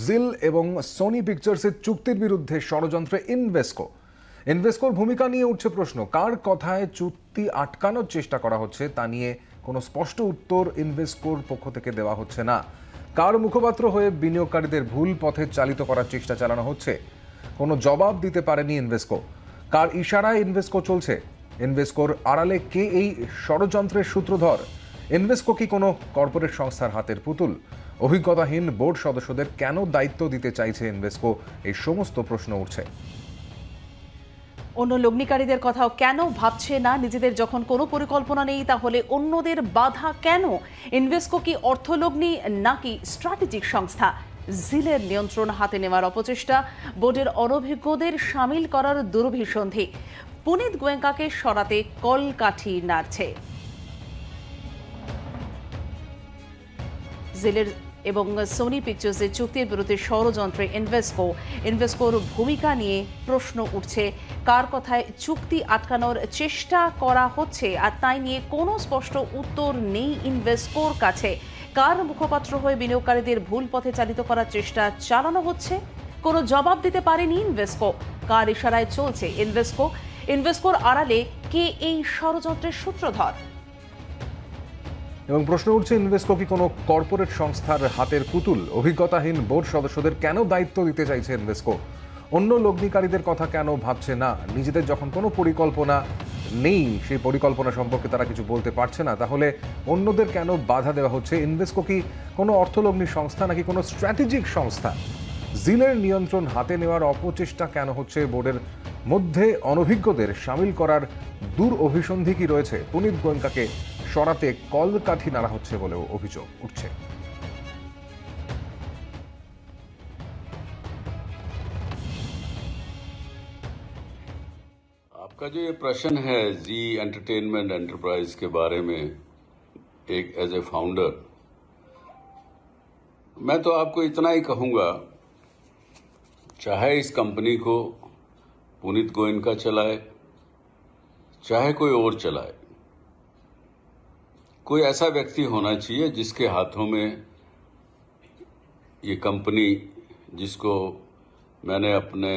জিল এবং সোনি পিকচার্সের চুক্তির বিরুদ্ধে ষড়যন্ত্রে ইনভেস্কোর ভূমিকা নিয়ে উঠছে প্রশ্ন। কার কথায় চুক্তি আটকানোর চেষ্টা করা হচ্ছে তা নিয়ে কোনো স্পষ্ট উত্তর ইনভেস্কোর পক্ষ থেকে দেওয়া হচ্ছে না। কার মুখপাত্র হয়ে বিনিয়োগকারীদের ভুল পথে চালিত করার চেষ্টা চালানো হচ্ছে, কোনো জবাব দিতে পারেনি ইনভেস্কো। কার ইশারায় ইনভেস্কো চলছে, ইনভেস্কোর আড়ালে কে এই ষড়যন্ত্রের সূত্রধর? ইনভেস্কো কি কোনো কর্পোরেট সংস্থার হাতের পুতুল? অভিজ্ঞতাহীন বোর্ড সদস্যদের কেন দায়িত্ব দিতে চাইছে ইনভেস্কো? এই সমস্ত প্রশ্ন উঠছে। অন্য লগ্নিকারীদের কথাও কেন ভাবছে না? নিজেদের যখন কোনো পরিকল্পনা নেই তাহলে অন্যদের বাধা কেন? ইনভেস্কো কি অর্থলগ্নি নাকি স্ট্র্যাটেজিক সংস্থা? জিলের নিয়ন্ত্রণ হাতে নেওয়ার অপচেষ্টা, বোর্ডের অনভিজ্ঞদের সামিল করার দুরভিসন্ধি, পুনিত গোয়েঙ্কাকে সরাতে কলকাঠি নাড়ছে। জিলের এবং সোনি পিকচার্সের চুক্তির বিরুদ্ধে ষড়যন্ত্রে ইনভেস্কোর ভূমিকা নিয়ে প্রশ্ন উঠছে। কার কথায় চুক্তি আটকানোর চেষ্টা করা হচ্ছে আর তাই নিয়ে কোনো স্পষ্ট উত্তর নেই ইনভেস্কোর কাছে। কার মুখপাত্র হয়ে বিনিয়োগকারীদের ভুল পথে চালিত করার চেষ্টা চালানো হচ্ছে, কোনো জবাব দিতে পারেনি ইনভেস্কো। কার ইশারায় চলছে ইনভেস্কোর আড়ালে কে এই ষড়যন্ত্রের সূত্রধর? এবং প্রশ্ন উঠছে, ইনভেস্কো কি কোনো কর্পোরেট সংস্থার হাতের পুতুল? অভিজ্ঞতাহীন বোর্ড সদস্যদের কেন দায়িত্ব দিতে চাইছে ইনভেস্কো? অন্য লগ্নিকারীদের কথা কেন ভাবছে না? নিজেদের যখন কোনো পরিকল্পনা নেই, সেই পরিকল্পনা সম্পর্কে তারা কিছু বলতে পারছে না, তাহলে অন্যদের কেন বাধা দেওয়া হচ্ছে? ইনভেস্কো কি কোনো অর্থলগ্নি সংস্থা নাকি কোনো স্ট্র্যাটেজিক সংস্থা? জিলের নিয়ন্ত্রণ হাতে নেওয়ার অপচেষ্টা কেন হচ্ছে? বোর্ডের মধ্যে অনভিজ্ঞদের সামিল করার দূর অভিসন্ধি কি রয়েছে? পুনিত গোয়েঙ্কাকে সরাতে কলকাঠি নাড়া হচ্ছে বলেও অভিযোগ উঠছে। आपका जो ये प्रश्न है जी एंटरटेनमेंट एंटरप्राइज के बारे में, एक एज ए फाउंडर, मैं तो आपको इतना ही कहूंगा, चाहे इस कंपनी को पुनीत गोयनका चलाए चाहे कोई और चलाए, कोई ऐसा व्यक्ति होना चाहिए जिसके हाथों में ये कंपनी, जिसको मैंने अपने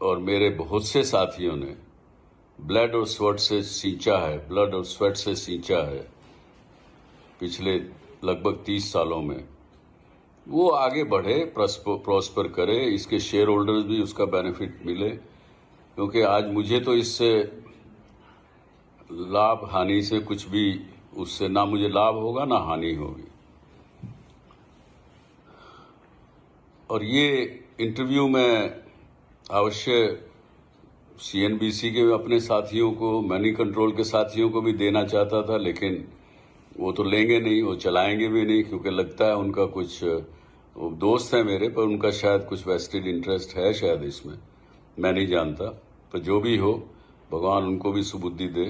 और मेरे बहुत से साथियों ने ब्लड और स्वेट से सींचा है पिछले लगभग 30 सालों में, वो आगे बढ़े, प्रॉस्पर करे, इसके शेयर होल्डर्स भी उसका बेनिफिट मिले। क्योंकि आज मुझे तो इससे लाभ हानि से कुछ भी, उससे ना मुझे लाभ होगा ना हानि होगी। और ये इंटरव्यू में अवश्य सीएनबीसी के अपने साथियों को, मनी कंट्रोल के साथियों को भी देना चाहता था, लेकिन वो तो लेंगे नहीं, वो चलाएंगे भी नहीं, क्योंकि लगता है उनका कुछ, वो दोस्त है मेरे, पर उनका शायद कुछ वेस्टेड इंटरेस्ट है शायद इसमें, मैं नहीं जानता। पर जो भी हो, भगवान उनको भी सुबुद्धि दे।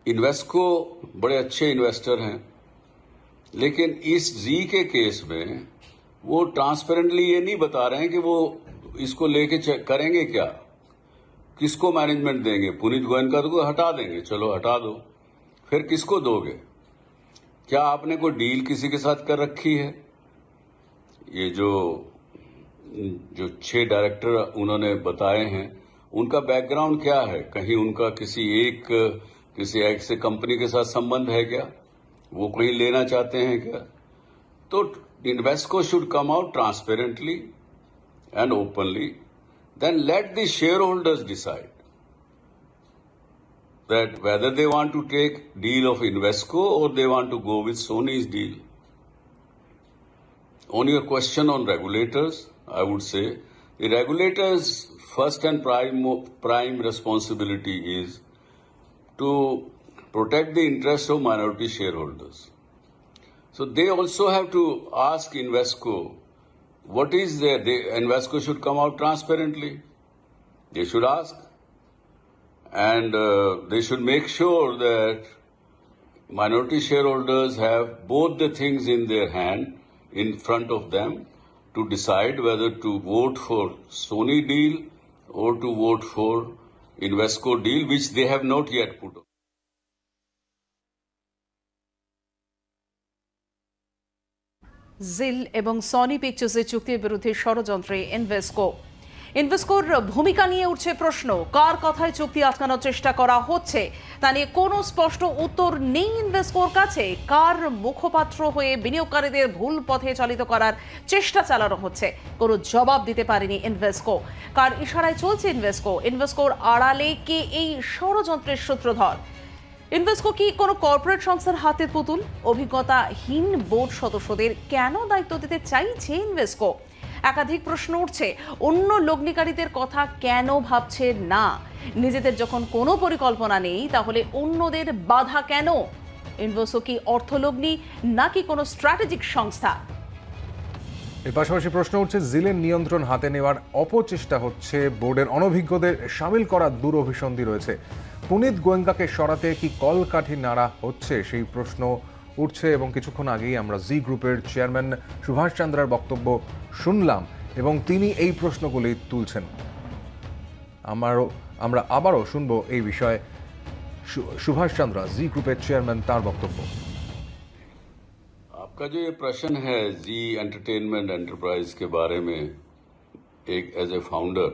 इन्वेस्को बड़े अच्छे इन्वेस्टर हैं, लेकिन इस जी के केस में वो ट्रांसपेरेंटली ये नहीं बता रहे हैं कि वो इसको लेके करेंगे क्या, किसको मैनेजमेंट देंगे। पुनीत गोयनका तो हटा देंगे, चलो हटा दो, फिर किसको दोगे? क्या आपने कोई डील किसी के साथ कर रखी है? ये जो 6 डायरेक्टर उन्होंने बताए हैं, उनका बैकग्राउंड क्या है? कहीं उनका किसी एक से कंपनी के साथ संबंध है क्या? वो कहीं लेना चाहते हैं क्या? तो Invesco should come out transparently and openly, then let the shareholders decide that whether they want to take deal of Invesco or they want to go with Sony's deal. On your question on regulators, I would say the regulators' first and prime responsibility is to protect the interests of minority shareholders. So they also have to ask Invesco what is there. Invesco should come out transparently. They should ask, and they should make sure that minority shareholders have both the things in their hand, in front of them, to decide whether to vote for Sony deal or to vote for Invesco deal, which they have not yet put on. জিল এবং Sony পিকচার্সের চুক্তির বিরুদ্ধে ষড়যন্ত্রে ইনভেস্কোর ভূমিকা নিয়ে উঠছে প্রশ্ন। কার কথায় চুক্তি আটকানোর চেষ্টা করা হচ্ছে তা নিয়ে কোনো স্পষ্ট উত্তর নেই ইনভেস্কোর কাছে। কার মুখপাত্র হয়ে বিনিয়োগকারীদের ভুল পথে চালিত করার চেষ্টা চালানো হচ্ছে, কোনো জবাব দিতে পারেনি ইনভেস্কো। কার ইশারায় চলছে ইনভেস্কোর আড়ালে কে এই ষড়যন্ত্রের সূত্রধর? ইনভেস্কো কি কোনো কর্পোরেট সংস্থার হাতের পুতুল? অভিজ্ঞতাহীন বোর্ড সদস্যদের কেন দায়িত্ব দিতে চাইছে ইনভেস্কো? একাধিক প্রশ্ন উঠছে। অন্য লগ্নিকারীদের কথা কেন ভাবছে না? নিজেদের যখন কোনো পরিকল্পনা নেই তাহলে অন্যদের বাধা কেন? ইনভেস্কো কি অর্থলগ্নি নাকি কোনো স্ট্র্যাটেজিক সংস্থা? এর পাশাপাশি প্রশ্ন উঠছে, জিলের নিয়ন্ত্রণ হাতে নেওয়ার অপচেষ্টা হচ্ছে, বোর্ডের অনভিজ্ঞদের সামিল করার দুরভিসন্ধি রয়েছে। পুনিত গোয়েঙ্কাকে সরাতে কি কলকাঠি নাড়া হচ্ছে, সেই প্রশ্ন উঠছে। এবং কিছুক্ষণ আগেই আমরা জি গ্রুপের চেয়ারম্যান সুভাষ চন্দ্রার বক্তব্য শুনলাম এবং তিনি এই প্রশ্নগুলি তুলছেন। আমরা আবারও শুনবো এই বিষয়ে সুভাষ चंद्रा जी ग्रुपेर चेयरमैन तार वक्तव्य। आपका जो ये प्रश्न है जी एंटरटेनमेंट एंटरप्राइज के बारे में एक एज ए फाउंडर,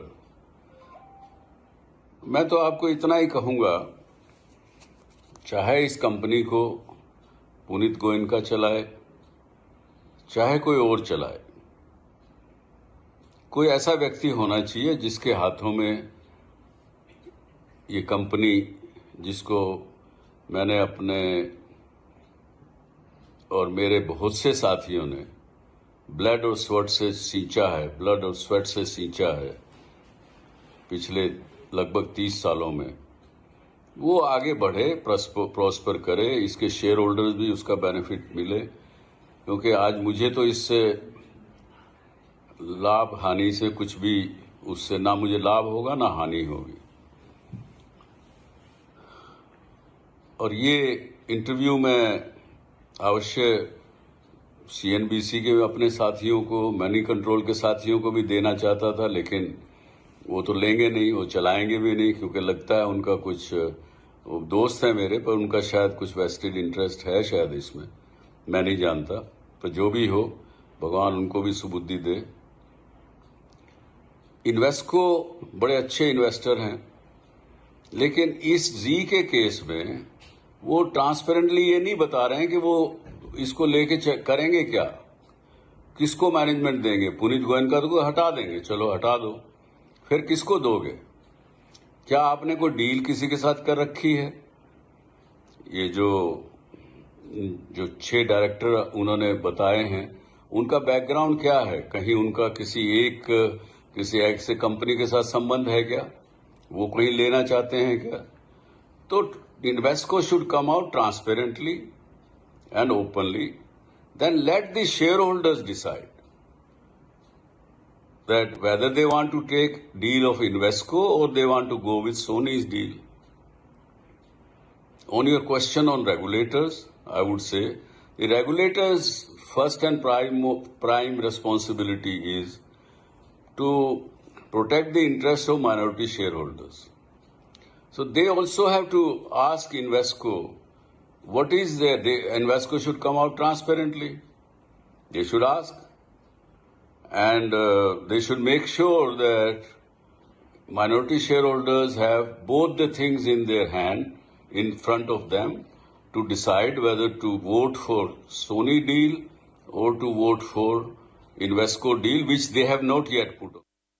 मैं तो आपको इतना ही कहूंगा, चाहे इस कंपनी को पुनीत गोयनका चलाए चाहे कोई और चलाए, कोई ऐसा व्यक्ति होना चाहिए जिसके हाथों में ये कंपनी, जिसको मैंने अपने और मेरे बहुत से साथियों ने ब्लड और स्वेट से सींचा है पिछले लगभग 30 सालों में, वो आगे बढ़े, प्रॉस्पर करे, इसके शेयर होल्डर्स भी उसका बेनिफिट मिले। क्योंकि आज मुझे तो इससे लाभ हानि से कुछ भी, उससे ना मुझे लाभ होगा ना हानि होगी। और ये इंटरव्यू में अवश्य सीएनबीसी के अपने साथियों को, मनी कंट्रोल के साथियों को भी देना चाहता था, लेकिन वो तो लेंगे नहीं, वो चलाएंगे भी नहीं, क्योंकि लगता है उनका कुछ, वो दोस्त है मेरे, पर उनका शायद कुछ वेस्टेड इंटरेस्ट है शायद इसमें, मैं नहीं जानता। पर जो भी हो, भगवान उनको भी सुबुद्धि दे। इन्वेस्को बड़े अच्छे इन्वेस्टर हैं, लेकिन इस जी के केस में वो ट्रांसपेरेंटली ये नहीं बता रहे हैं कि वो इसको लेके करेंगे क्या, किसको मैनेजमेंट देंगे। पुनीत गोयनका को हटा देंगे, चलो हटा दो, फिर किसको दोगे? क्या आपने कोई डील किसी के साथ कर रखी है? ये जो 6 डायरेक्टर उन्होंने बताए हैं, उनका बैकग्राउंड क्या है? कहीं उनका किसी एक से कंपनी के साथ संबंध है क्या? वो कहीं लेना चाहते हैं क्या? तो Invesco should come out transparently and openly, then let the shareholders decide that whether they want to take deal of Invesco or they want to go with Sony's deal. On your question on regulators, I would say the regulators' first and prime responsibility is to protect the interests of minority shareholders. So they also have to ask Invesco what is there. Invesco should come out transparently. They should ask, and they should make sure that minority shareholders have both the things in their hand, in front of them, to decide whether to vote for Sony deal or to vote for Invesco deal, which they have not yet put on.